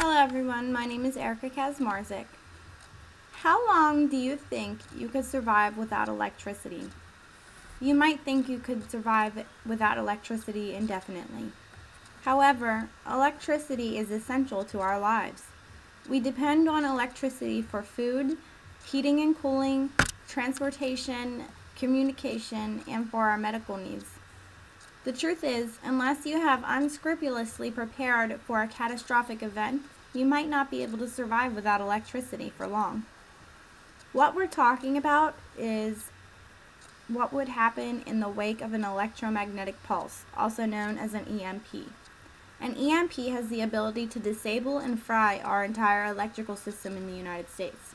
Hello everyone, my name is Erica Kazmarzik. How long do you think you could survive without electricity? You might think you could survive without electricity indefinitely. However, electricity is essential to our lives. We depend on electricity for food, heating and cooling, transportation, communication, and for our medical needs. The truth is, unless you have unscrupulously prepared for a catastrophic event, you might not be able to survive without electricity for long. What we're talking about is what would happen in the wake of an electromagnetic pulse, also known as an EMP. An EMP has the ability to disable and fry our entire electrical system in the United States,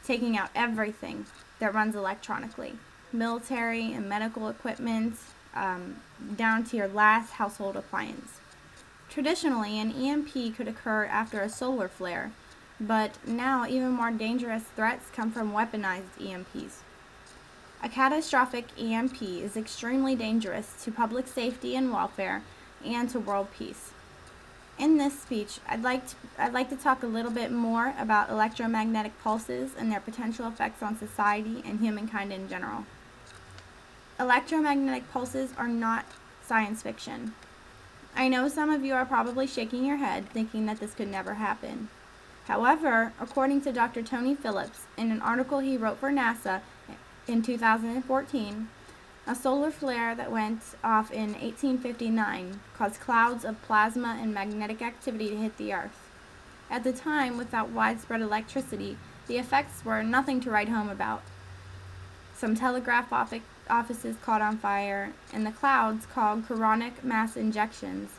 taking out everything that runs electronically, military and medical equipment, down to your last household appliance. Traditionally, an EMP could occur after a solar flare, but now even more dangerous threats come from weaponized EMPs. A catastrophic EMP is extremely dangerous to public safety and welfare and to world peace. In this speech, I'd like to talk a little bit more about electromagnetic pulses and their potential effects on society and humankind in general. Electromagnetic pulses are not science fiction. I know some of you are probably shaking your head thinking that this could never happen. However, according to Dr. Tony Phillips, in an article he wrote for NASA in 2014, a solar flare that went off in 1859 caused clouds of plasma and magnetic activity to hit the Earth. At the time, without widespread electricity, the effects were nothing to write home about. Some telegraph offices caught on fire, and the clouds, called coronal mass ejections,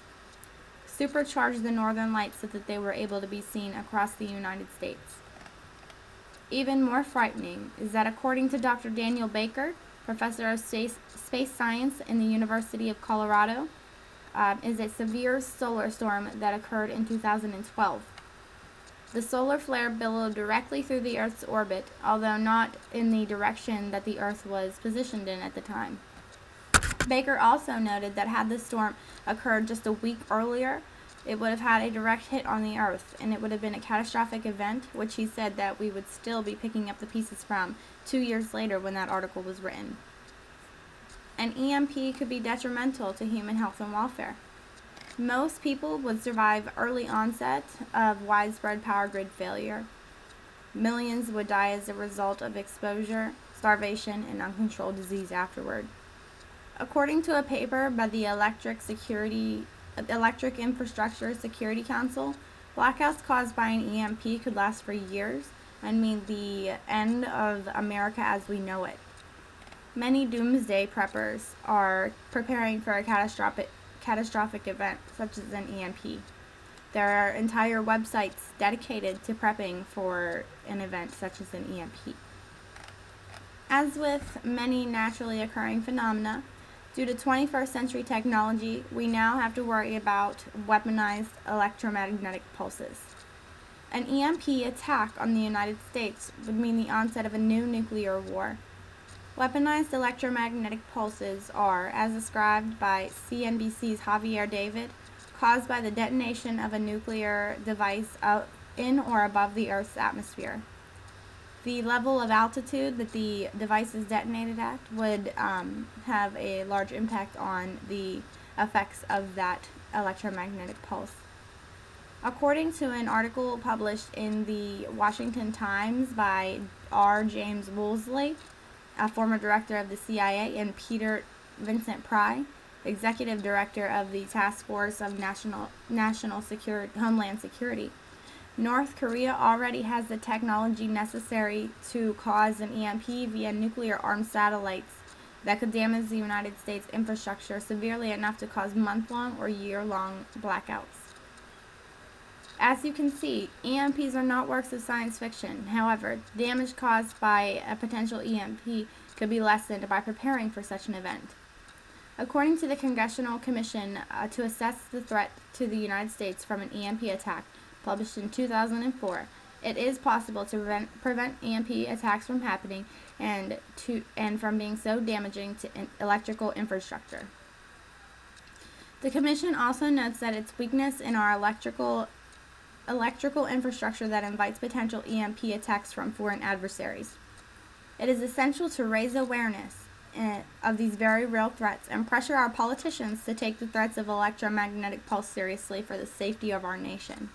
supercharged the northern lights so that they were able to be seen across the United States. Even more frightening is that according to Dr. Daniel Baker, professor of space science in the University of Colorado, is a severe solar storm that occurred in 2012. The solar flare billowed directly through the Earth's orbit, although not in the direction that the Earth was positioned in at the time. Baker also noted that had the storm occurred just a week earlier, it would have had a direct hit on the Earth, and it would have been a catastrophic event, which he said that we would still be picking up the pieces from 2 years later when that article was written. An EMP could be detrimental to human health and welfare. Most people would survive early onset of widespread power grid failure. Millions would die as a result of exposure, starvation, and uncontrolled disease afterward. According to a paper by the Electric Infrastructure Security Council, blackouts caused by an EMP could last for years and mean the end of America as we know it. Many doomsday preppers are preparing for a catastrophic event such as an EMP. There are entire websites dedicated to prepping for an event such as an EMP. As with many naturally occurring phenomena, due to 21st century technology, we now have to worry about weaponized electromagnetic pulses. An EMP attack on the United States would mean the onset of a new nuclear war. Weaponized electromagnetic pulses are, as described by CNBC's Javier David, caused by the detonation of a nuclear device in or above the Earth's atmosphere. The level of altitude that the device is detonated at would have a large impact on the effects of that electromagnetic pulse. According to an article published in the Washington Times by R. James Woolsey, a former director of the CIA, and Peter Vincent Pry, executive director of the Task Force of Homeland Security, North Korea already has the technology necessary to cause an EMP via nuclear-armed satellites that could damage the United States infrastructure severely enough to cause month-long or year-long blackouts. As you can see, EMPs are not works of science fiction. However, damage caused by a potential EMP could be lessened by preparing for such an event. According to the Congressional Commission to Assess the Threat to the United States from an EMP Attack, published in 2004, it is possible to prevent EMP attacks from happening and from being so damaging to electrical infrastructure. The Commission also notes that its weakness in our electrical electrical infrastructure that invites potential EMP attacks from foreign adversaries. It is essential to raise awareness of these very real threats and pressure our politicians to take the threats of electromagnetic pulse seriously for the safety of our nation.